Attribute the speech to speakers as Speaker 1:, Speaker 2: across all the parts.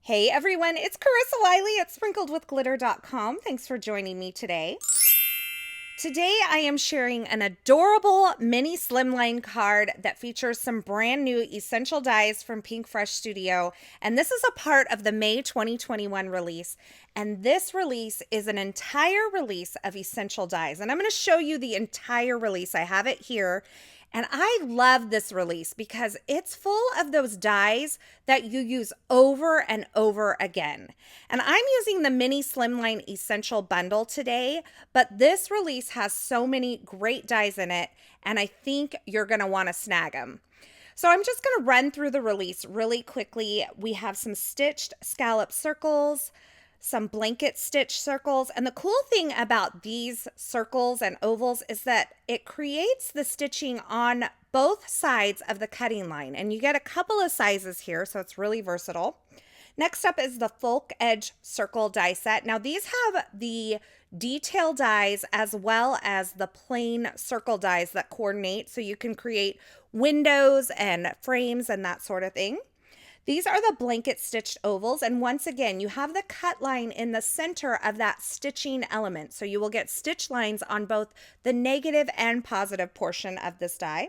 Speaker 1: Hey everyone, it's Carissa Wiley at sprinkledwithglitter.com. Thanks for joining me today. Today I am sharing an adorable mini Slimline card that features some brand new essential dyes from Pinkfresh Studio, and this is a part of the May 2021 release. And this release is an entire release of essential dyes, and I'm going to show you the entire release. I have it here. And I love this release because it's full of those dyes that you use over and over again. And I'm using the mini Slimline Essential Bundle today, but this release has so many great dyes in it, and I think you're going to want to snag them. So I'm just going to run through the release really quickly. We have some stitched scallop circles, some blanket stitch circles. And the cool thing about these circles and ovals is that it creates the stitching on both sides of the cutting line. And you get a couple of sizes here, so it's really versatile. Next up is the Folk Edge Circle die set. Now these have the detail dies as well as the plain circle dies that coordinate, so you can create windows and frames and that sort of thing. These are the blanket stitched ovals, and once again, you have the cut line in the center of that stitching element, so you will get stitch lines on both the negative and positive portion of this die.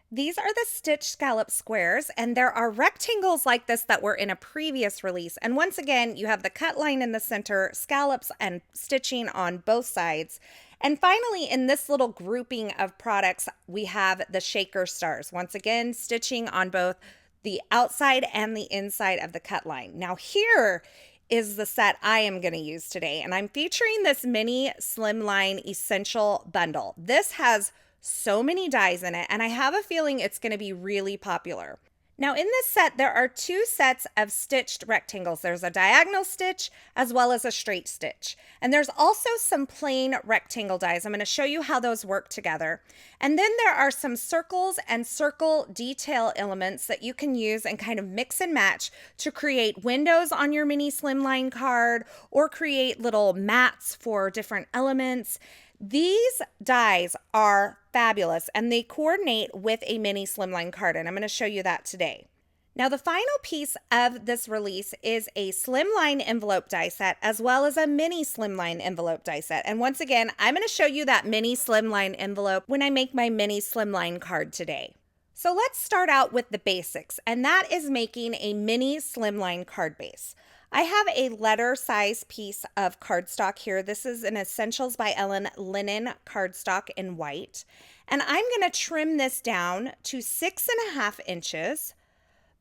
Speaker 1: These are the stitched scallop squares, and there are rectangles like this that were in a previous release, and once again, you have the cut line in the center, scallops and stitching on both sides. And finally, in this little grouping of products, we have the shaker stars. Once again, stitching on both the outside and the inside of the cut line. Now here is the set I am going to use today, and I'm featuring this mini Slimline Essential Bundle. This has so many dyes in it, and I have a feeling it's going to be really popular. Now in this set, there are two sets of stitched rectangles. There's a diagonal stitch as well as a straight stitch. And there's also some plain rectangle dies. I'm going to show you how those work together. And then there are some circles and circle detail elements that you can use and kind of mix and match to create windows on your mini Slimline card or create little mats for different elements. These dies are fabulous and they coordinate with a mini Slimline card, and I'm going to show you that today. Now the final piece of this release is a Slimline envelope die set as well as a mini Slimline envelope die set. And once again, I'm going to show you that mini Slimline envelope when I make my mini Slimline card today. So let's start out with the basics, and that is making a mini Slimline card base. I have a letter size piece of cardstock here. This is an Essentials by Ellen linen cardstock in white. And I'm going to trim this down to 6.5 inches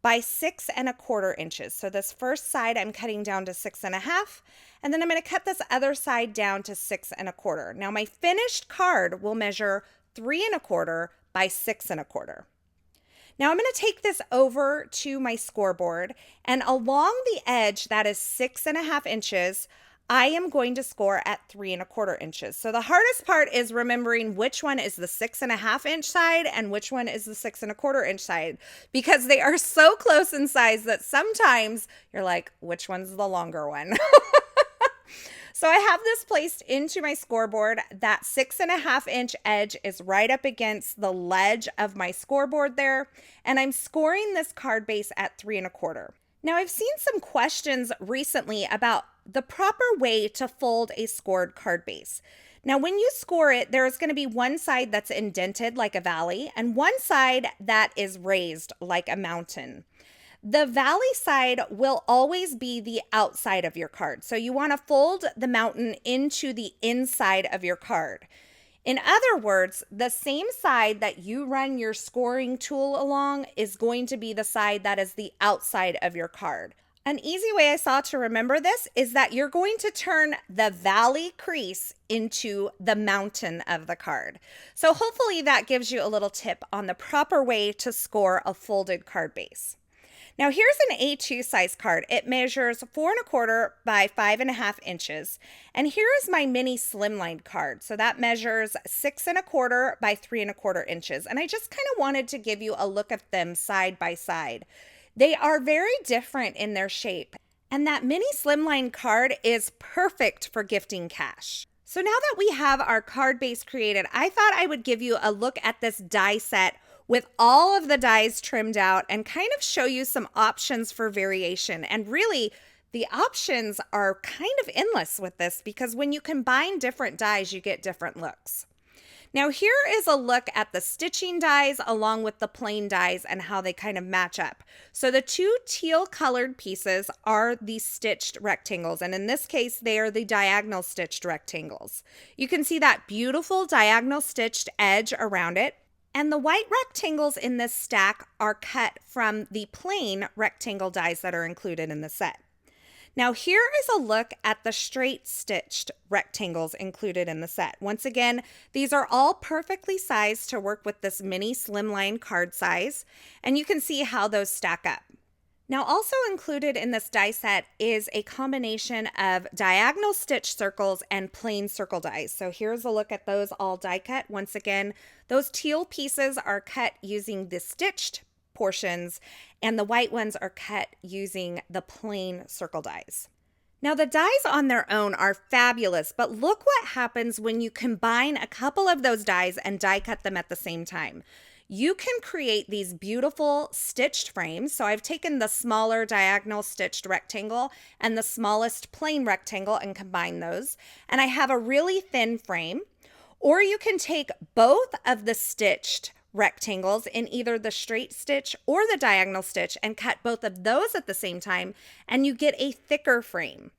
Speaker 1: by 6.25 inches. So this first side I'm cutting down to 6.5, and then I'm going to cut this other side down to 6.25. Now my finished card will measure 3.25 by 6.25. Now I'm going to take this over to my scoreboard, and along the edge that is 6.5 inches, I am going to score at 3.25 inches. So the hardest part is remembering which one is the 6.5 inch side and which one is the 6.25 inch side, because they are so close in size that sometimes you're like, which one's the longer one? So I have this placed into my scoreboard. That 6.5 inch edge is right up against the ledge of my scoreboard there, and I'm scoring this card base at 3.25. Now I've seen some questions recently about the proper way to fold a scored card base. Now when you score it, there's going to be one side that's indented like a valley and one side that is raised like a mountain. The valley side will always be the outside of your card. So you want to fold the mountain into the inside of your card. In other words, the same side that you run your scoring tool along is going to be the side that is the outside of your card. An easy way I saw to remember this is that you're going to turn the valley crease into the mountain of the card. So hopefully that gives you a little tip on the proper way to score a folded card base. Now here's an A2 size card. It measures 4.25 by 5.5 inches. And here is my mini Slimline card. So that measures 6.25 by 3.25 inches. And I just kind of wanted to give you a look at them side by side. They are very different in their shape. And that mini Slimline card is perfect for gifting cash. So now that we have our card base created, I thought I would give you a look at this die set with all of the dies trimmed out and kind of show you some options for variation. And really, the options are kind of endless with this because when you combine different dies, you get different looks. Now here is a look at the stitching dies along with the plain dies and how they kind of match up. So the two teal colored pieces are the stitched rectangles, and in this case they are the diagonal stitched rectangles. You can see that beautiful diagonal stitched edge around it, and the white rectangles in this stack are cut from the plain rectangle dies that are included in the set. Now here is a look at the straight stitched rectangles included in the set. Once again, these are all perfectly sized to work with this mini slimline card size, and you can see how those stack up. Now also included in this die set is a combination of diagonal stitch circles and plain circle dies. So here's a look at those all die cut. Once again, those teal pieces are cut using the stitched portions, and the white ones are cut using the plain circle dies. Now the dies on their own are fabulous, but look what happens when you combine a couple of those dies and die cut them at the same time. You can create these beautiful stitched frames. So I've taken the smaller diagonal stitched rectangle and the smallest plain rectangle and combined those, and I have a really thin frame. Or you can take both of the stitched rectangles in either the straight stitch or the diagonal stitch and cut both of those at the same time, and you get a thicker frame.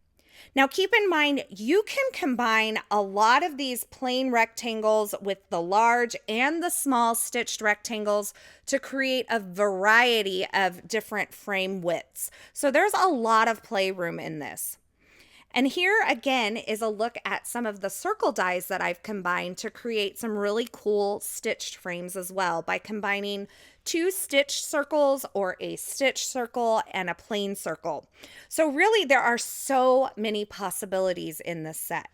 Speaker 1: Now keep in mind, you can combine a lot of these plain rectangles with the large and the small stitched rectangles to create a variety of different frame widths. So there's a lot of playroom in this. And here again is a look at some of the circle dies that I've combined to create some really cool stitched frames as well by combining two stitched circles or a stitched circle and a plain circle. So really there are so many possibilities in this set.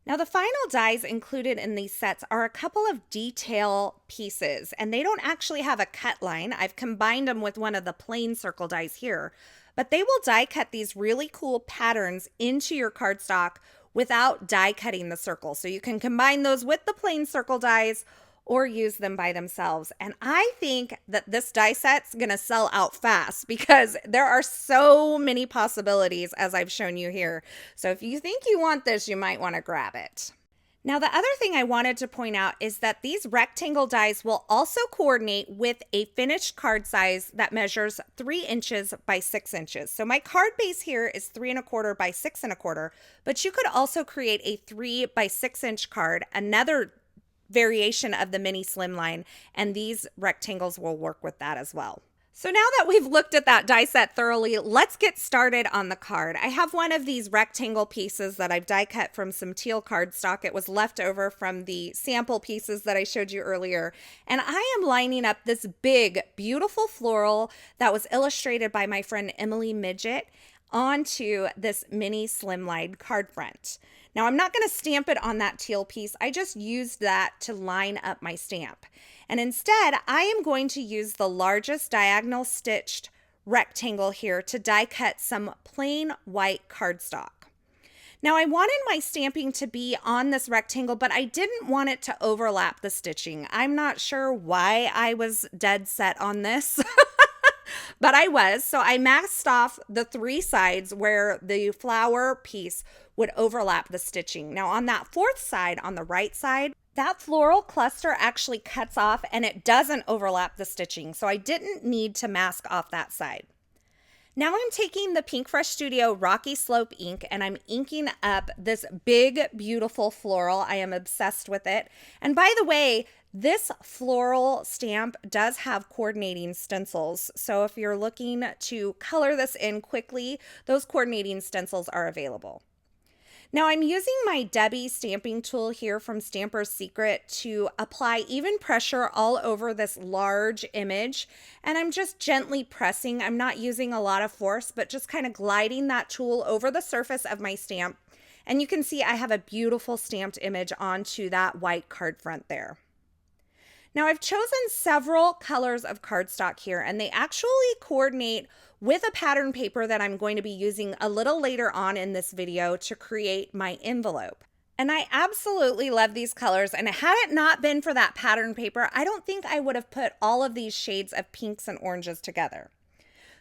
Speaker 1: Now the final dies included in these sets are a couple of detail pieces, and they don't actually have a cut line. I've combined them with one of the plain circle dies here, but they will die cut these really cool patterns into your cardstock without die cutting the circle. So you can combine those with the plain circle dies or use them by themselves. And I think that this die set's gonna sell out fast because there are so many possibilities as I've shown you here. So if you think you want this, you might wanna grab it. Now the other thing I wanted to point out is that these rectangle dies will also coordinate with a finished card size that measures 3 inches by 6 inches. So my card base here is 3 1/4 by 6 1/4, but you could also create a 3 by 6 inch card, another variation of the mini slimline, and these rectangles will work with that as well. So now that we've looked at that die set thoroughly, let's get started on the card. I have one of these rectangle pieces that I've die cut from some teal cardstock. It was left over from the sample pieces that I showed you earlier. And I am lining up this big, beautiful floral that was illustrated by my friend Emily Midget onto this mini slimline card front. Now I'm not going to stamp it on that teal piece. I just used that to line up my stamp. And instead, I am going to use the largest diagonal stitched rectangle here to die cut some plain white cardstock. Now I wanted my stamping to be on this rectangle, but I didn't want it to overlap the stitching. I'm not sure why I was dead set on this. But I was, so I masked off the 3 sides where the flower piece would overlap the stitching. Now on that 4th side, on the right side, that floral cluster actually cuts off and it doesn't overlap the stitching, so I didn't need to mask off that side. Now I'm taking the Pinkfresh Studio Rocky Slope ink and I'm inking up this big, beautiful floral. I am obsessed with it. And by the way, this floral stamp does have coordinating stencils. So if you're looking to color this in quickly, those coordinating stencils are available. Now I'm using my Debbie stamping tool here from Stamper's Secret to apply even pressure all over this large image. And I'm just gently pressing. I'm not using a lot of force, but just kind of gliding that tool over the surface of my stamp. And you can see I have a beautiful stamped image onto that white card front there. Now I've chosen several colors of cardstock here, and they actually coordinate with a pattern paper that I'm going to be using a little later on in this video to create my envelope. And I absolutely love these colors. And had it not been for that pattern paper, I don't think I would have put all of these shades of pinks and oranges together.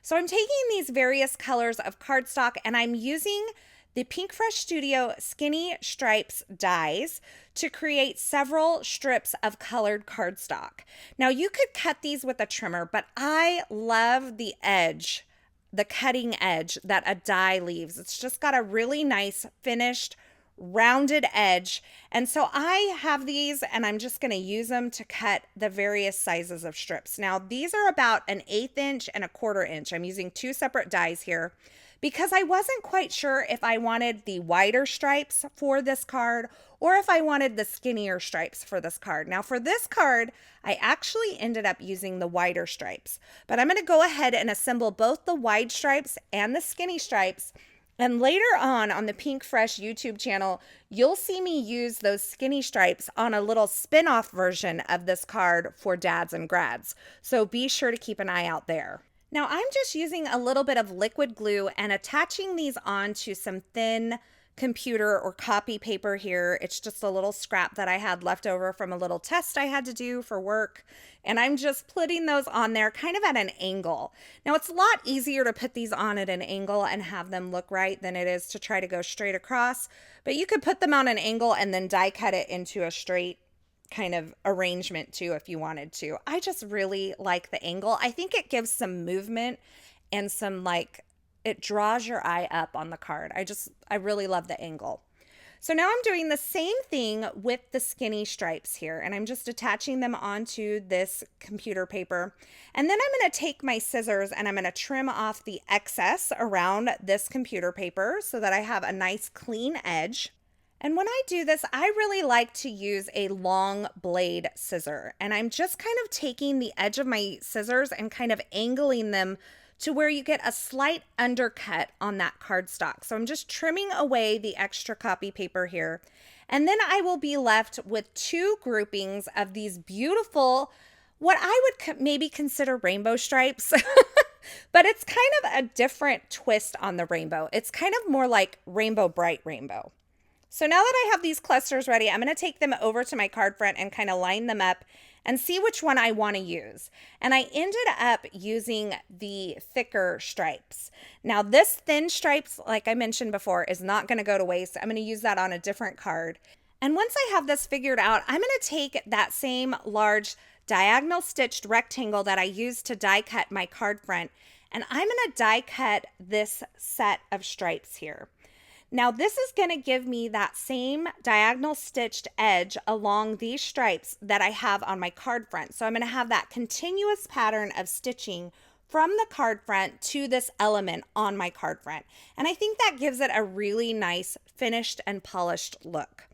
Speaker 1: So I'm taking these various colors of cardstock and I'm using the Pinkfresh Studio Skinny Stripes dies to create several strips of colored cardstock. Now you could cut these with a trimmer, but I love the edge, the cutting edge that a die leaves. It's just got a really nice finished rounded edge. And so I have these and I'm just going to use them to cut the various sizes of strips. Now these are about an 1/8 inch and a 1/4 inch. I'm using two separate dies here because I wasn't quite sure if I wanted the wider stripes for this card or if I wanted the skinnier stripes for this card. Now for this card, I actually ended up using the wider stripes, but I'm going to go ahead and assemble both the wide stripes and the skinny stripes. And later on the Pinkfresh YouTube channel, you'll see me use those skinny stripes on a little spin-off version of this card for dads and grads. So be sure to keep an eye out there. Now I'm just using a little bit of liquid glue and attaching these onto some thin computer or copy paper here. It's just a little scrap that I had left over from a little test I had to do for work. And I'm just putting those on there kind of at an angle. Now it's a lot easier to put these on at an angle and have them look right than it is to try to go straight across. But you could put them on an angle and then die cut it into a straight kind of arrangement too if you wanted to. I just really like the angle. I think it gives some movement and some it draws your eye up on the card. I really love the angle. So now I'm doing the same thing with the skinny stripes here, and I'm just attaching them onto this computer paper. And then I'm going to take my scissors and I'm going to trim off the excess around this computer paper so that I have a nice clean edge. And when I do this, I really like to use a long blade scissor. And I'm just kind of taking the edge of my scissors and kind of angling them to where you get a slight undercut on that cardstock. So I'm just trimming away the extra copy paper here. And then I will be left with two groupings of these beautiful, what I would maybe consider rainbow stripes, but it's kind of a different twist on the rainbow. It's kind of more like rainbow bright rainbow. So now that I have these clusters ready, I'm going to take them over to my card front and kind of line them up and see which one I want to use. And I ended up using the thicker stripes. Now this thin stripes, like I mentioned before, is not going to go to waste. I'm going to use that on a different card. And once I have this figured out, I'm going to take that same large diagonal stitched rectangle that I used to die cut my card front, and I'm going to die cut this set of stripes here. Now this is going to give me that same diagonal stitched edge along these stripes that I have on my card front. So I'm going to have that continuous pattern of stitching from the card front to this element on my card front. And I think that gives it a really nice finished and polished look.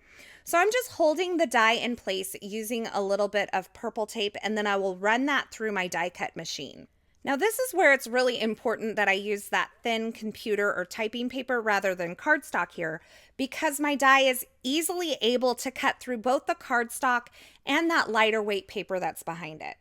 Speaker 1: So I'm just holding the die in place using a little bit of purple tape, and then I will run that through my die cut machine. Now this is where it's really important that I use that thin computer or typing paper rather than cardstock here, because my die is easily able to cut through both the cardstock and that lighter weight paper that's behind it.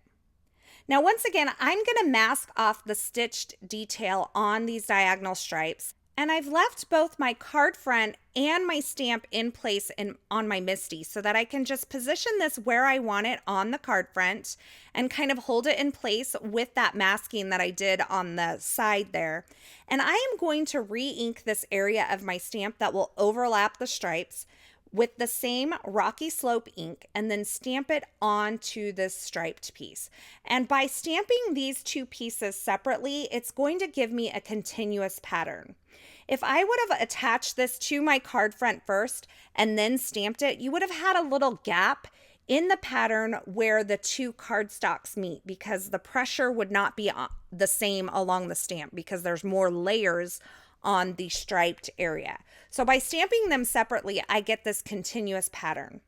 Speaker 1: Now once again, I'm going to mask off the stitched detail on these diagonal stripes, and I've left both my card front and my stamp in place on my MISTI so that I can just position this where I want it on the card front and kind of hold it in place with that masking that I did on the side there. And I am going to re-ink this area of my stamp that will overlap the stripes with the same Rocky Slope ink and then stamp it onto this striped piece. And by stamping these two pieces separately, it's going to give me a continuous pattern. If I would have attached this to my card front first and then stamped it, you would have had a little gap in the pattern where the two cardstocks meet, because the pressure would not be the same along the stamp because there's more layers on the striped area. So by stamping them separately, I get this continuous pattern.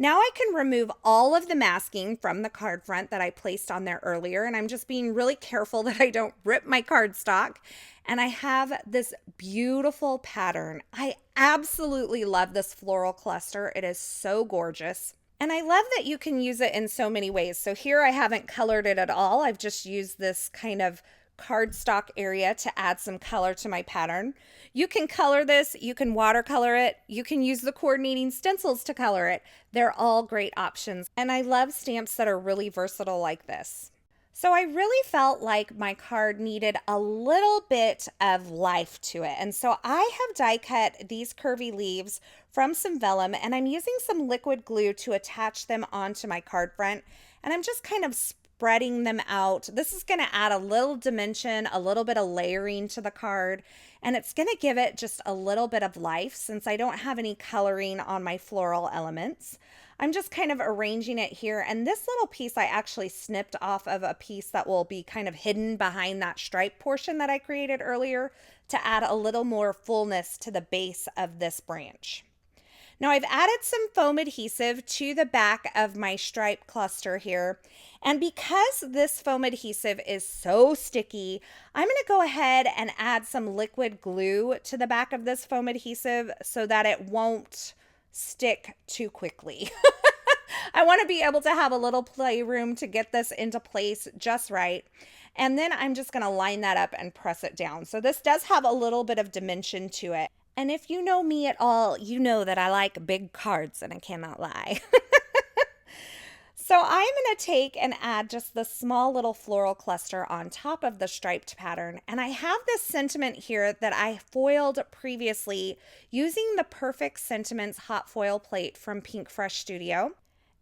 Speaker 1: Now I can remove all of the masking from the card front that I placed on there earlier, and I'm just being really careful that I don't rip my cardstock. And I have this beautiful pattern. I absolutely love this floral cluster. It is so gorgeous. And I love that you can use it in so many ways. So here I haven't colored it at all. I've just used this kind of cardstock area to add some color to my pattern. You can color this, you can watercolor it, you can use the coordinating stencils to color it. They're all great options, and I love stamps that are really versatile like this. So I really felt like my card needed a little bit of life to it. And so I have die cut these curvy leaves from some vellum, and I'm using some liquid glue to attach them onto my card front. And I'm just kind of spreading them out. This is going to add a little dimension, a little bit of layering to the card, and it's going to give it just a little bit of life since I don't have any coloring on my floral elements. I'm just kind of arranging it here, and this little piece I actually snipped off of a piece that will be kind of hidden behind that stripe portion that I created earlier to add a little more fullness to the base of this branch. Now I've added some foam adhesive to the back of my stripe cluster here, and because this foam adhesive is so sticky, I'm going to go ahead and add some liquid glue to the back of this foam adhesive so that it won't stick too quickly. I want to be able to have a little playroom to get this into place just right. And then I'm just going to line that up and press it down. So this does have a little bit of dimension to it. And if you know me at all, you know that I like big cards, and I cannot lie. So I'm going to take and add just the small little floral cluster on top of the striped pattern. And I have this sentiment here that I foiled previously using the Perfect Sentiments hot foil plate from Pinkfresh Studio.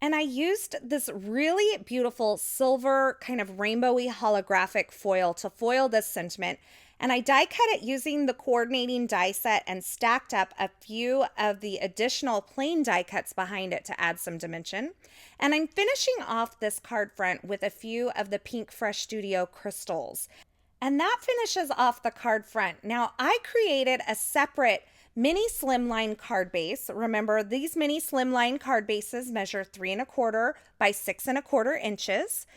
Speaker 1: And I used this really beautiful silver kind of rainbowy holographic foil to foil this sentiment. And I die cut it using the coordinating die set and stacked up a few of the additional plain die cuts behind it to add some dimension. And I'm finishing off this card front with a few of the Pinkfresh Studio crystals. And that finishes off the card front. Now I created a separate mini slimline card base. Remember, these mini slimline card bases measure 3 1/4 by 6 1/4 inches.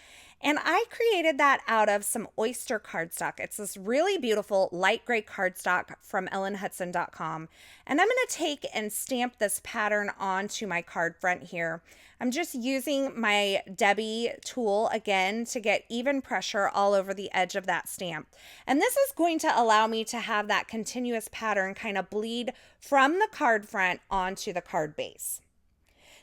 Speaker 1: And I created that out of some oyster cardstock. It's this really beautiful light gray cardstock from ellenhudson.com. And I'm going to take and stamp this pattern onto my card front here. I'm just using my Debbie tool again to get even pressure all over the edge of that stamp. And this is going to allow me to have that continuous pattern kind of bleed from the card front onto the card base.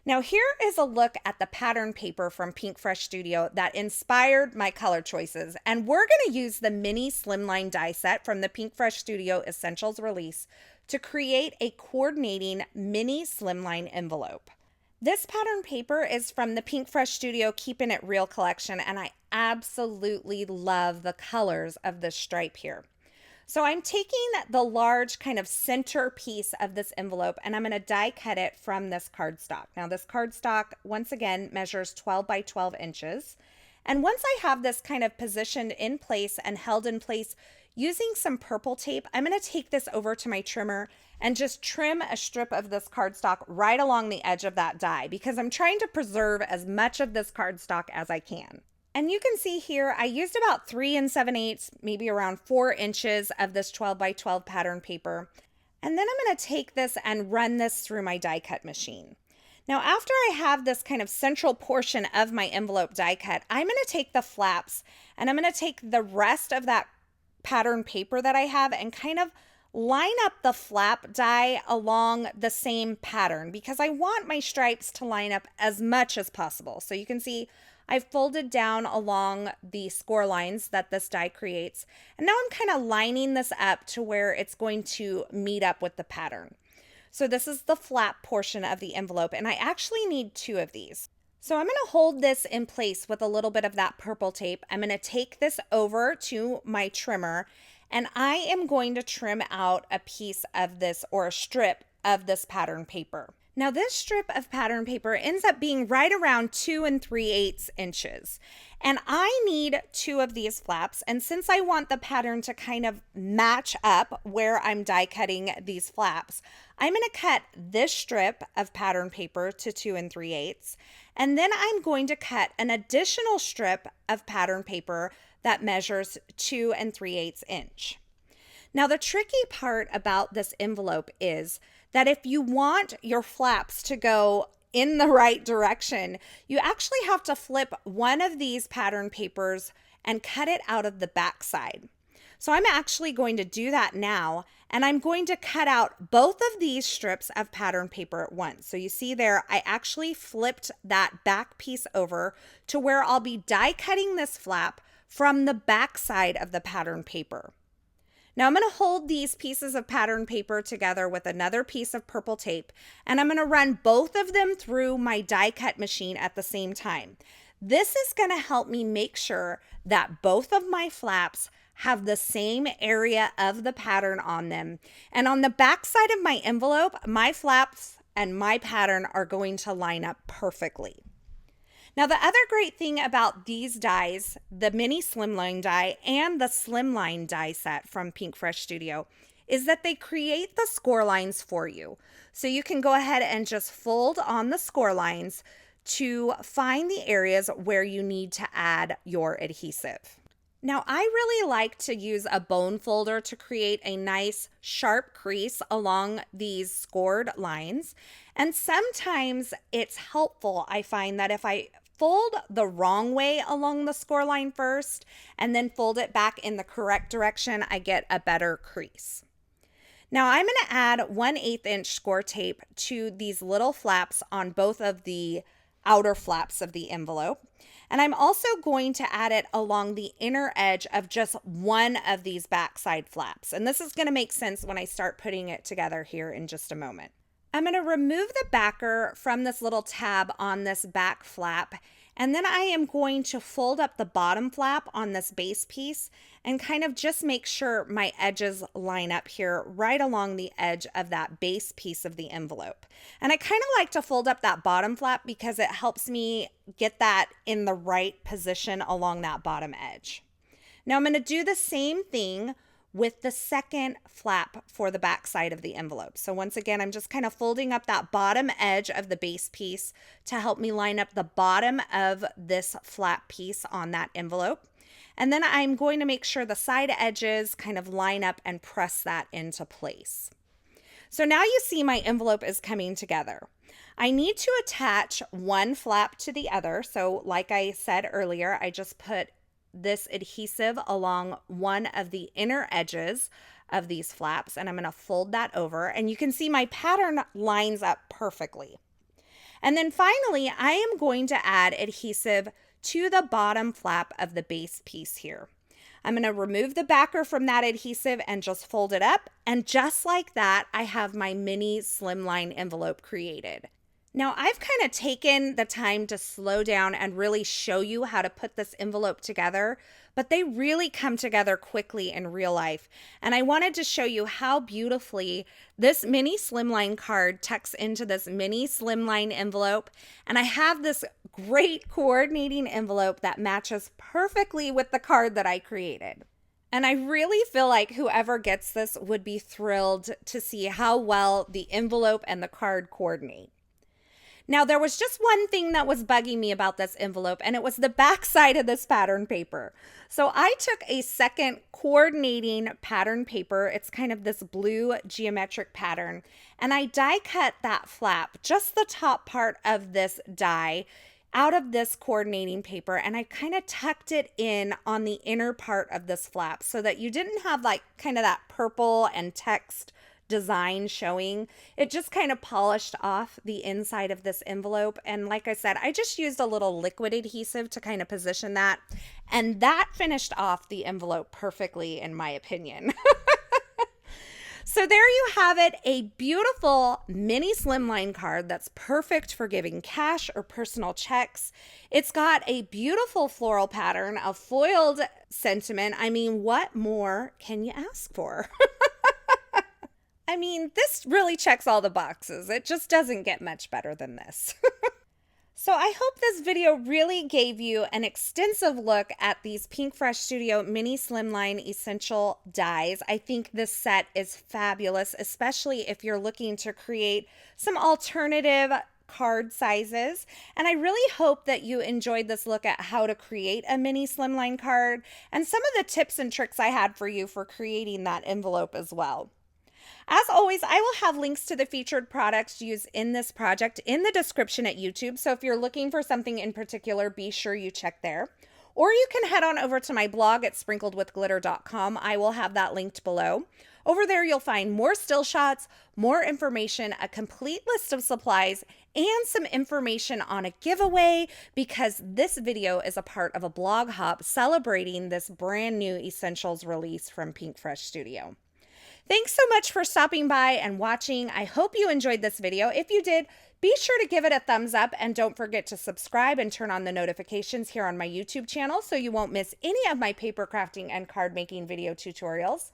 Speaker 1: Now here is a look at the pattern paper from Pinkfresh Studio that inspired my color choices, and we're going to use the mini slimline die set from the Pinkfresh Studio Essentials release to create a coordinating mini slimline envelope. This pattern paper is from the Pinkfresh Studio Keepin' It Real collection, and I absolutely love the colors of this stripe here. So I'm taking the large kind of center piece of this envelope and I'm going to die cut it from this cardstock. Now this cardstock, once again, measures 12 by 12 inches. And once I have this kind of positioned in place and held in place using some purple tape, I'm going to take this over to my trimmer and just trim a strip of this cardstock right along the edge of that die because I'm trying to preserve as much of this cardstock as I can. And you can see here, I used about 3 7/8, maybe around 4 inches of this 12 by 12 pattern paper. And then I'm going to take this and run this through my die cut machine. Now, after I have this kind of central portion of my envelope die cut, I'm going to take the flaps and I'm going to take the rest of that pattern paper that I have and kind of line up the flap die along the same pattern because I want my stripes to line up as much as possible. So you can see I've folded down along the score lines that this die creates. And now I'm kind of lining this up to where it's going to meet up with the pattern. So this is the flap portion of the envelope, and I actually need 2 of these. So I'm going to hold this in place with a little bit of that purple tape. I'm going to take this over to my trimmer, and I am going to trim out a piece of this or a strip of this pattern paper. Now this strip of pattern paper ends up being right around 2 3/8 inches. And I need 2 of these flaps. And since I want the pattern to kind of match up where I'm die cutting these flaps, I'm going to cut this strip of pattern paper to 2 3/8. And then I'm going to cut an additional strip of pattern paper that measures 2 3/8 inch. Now the tricky part about this envelope is that if you want your flaps to go in the right direction, you actually have to flip one of these pattern papers and cut it out of the back side. So I'm actually going to do that now, and I'm going to cut out both of these strips of pattern paper at once. So you see there, I actually flipped that back piece over to where I'll be die cutting this flap from the back side of the pattern paper. Now I'm going to hold these pieces of pattern paper together with another piece of purple tape, and I'm going to run both of them through my die cut machine at the same time. This is going to help me make sure that both of my flaps have the same area of the pattern on them. And on the back side of my envelope, my flaps and my pattern are going to line up perfectly. Now, the other great thing about these dies, the mini Slimline die and the Slimline die set from Pinkfresh Studio, is that they create the score lines for you. So you can go ahead and just fold on the score lines to find the areas where you need to add your adhesive. Now, I really like to use a bone folder to create a nice sharp crease along these scored lines. And sometimes it's helpful, I find, that if I fold the wrong way along the score line first and then fold it back in the correct direction, I get a better crease. Now I'm going to add 1/8 inch score tape to these little flaps on both of the outer flaps of the envelope. And I'm also going to add it along the inner edge of just one of these backside flaps. And this is going to make sense when I start putting it together here in just a moment. I'm going to remove the backer from this little tab on this back flap, and then I am going to fold up the bottom flap on this base piece and kind of just make sure my edges line up here right along the edge of that base piece of the envelope. And I kind of like to fold up that bottom flap because it helps me get that in the right position along that bottom edge. Now I'm going to do the same thing with the second flap for the back side of the envelope. So once again, I'm just kind of folding up that bottom edge of the base piece to help me line up the bottom of this flap piece on that envelope. And then I'm going to make sure the side edges kind of line up and press that into place. So now you see my envelope is coming together. I need to attach one flap to the other. So like I said earlier, I just put this adhesive along one of the inner edges of these flaps, and I'm going to fold that over, and you can see my pattern lines up perfectly. And then finally, I am going to add adhesive to the bottom flap of the base piece here. I'm going to remove the backer from that adhesive and just fold it up, and just like that, I have my mini Slimline envelope created. Now, I've kind of taken the time to slow down and really show you how to put this envelope together, but they really come together quickly in real life. And I wanted to show you how beautifully this mini Slimline card tucks into this mini Slimline envelope. And I have this great coordinating envelope that matches perfectly with the card that I created. And I really feel like whoever gets this would be thrilled to see how well the envelope and the card coordinate. Now, there was just one thing that was bugging me about this envelope, and it was the back side of this pattern paper. So I took a second coordinating pattern paper. It's kind of this blue geometric pattern, and I die cut that flap, just the top part of this die, out of this coordinating paper, and I kind of tucked it in on the inner part of this flap so that you didn't have like kind of that purple and text design showing. It just kind of polished off the inside of this envelope. And like I said, I just used a little liquid adhesive to kind of position that. And that finished off the envelope perfectly, in my opinion. So there you have it, a beautiful mini Slimline card that's perfect for giving cash or personal checks. It's got a beautiful floral pattern, a foiled sentiment. I mean, what more can you ask for? I mean, this really checks all the boxes. It just doesn't get much better than this. So I hope this video really gave you an extensive look at these Pinkfresh Studio Mini Slimline Essential Dies. I think this set is fabulous, especially if you're looking to create some alternative card sizes. And I really hope that you enjoyed this look at how to create a mini Slimline card and some of the tips and tricks I had for you for creating that envelope as well. As always, I will have links to the featured products used in this project in the description at YouTube. So if you're looking for something in particular, be sure you check there. Or you can head on over to my blog at sprinkledwithglitter.com. I will have that linked below. Over there, you'll find more still shots, more information, a complete list of supplies, and some information on a giveaway, because this video is a part of a blog hop celebrating this brand new essentials release from Pinkfresh Studio. Thanks so much for stopping by and watching. I hope you enjoyed this video. If you did, be sure to give it a thumbs up and don't forget to subscribe and turn on the notifications here on my YouTube channel so you won't miss any of my paper crafting and card making video tutorials.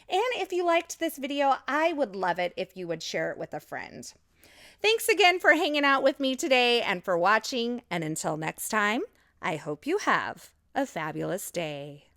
Speaker 1: And if you liked this video, I would love it if you would share it with a friend. Thanks again for hanging out with me today and for watching. And until next time, I hope you have a fabulous day.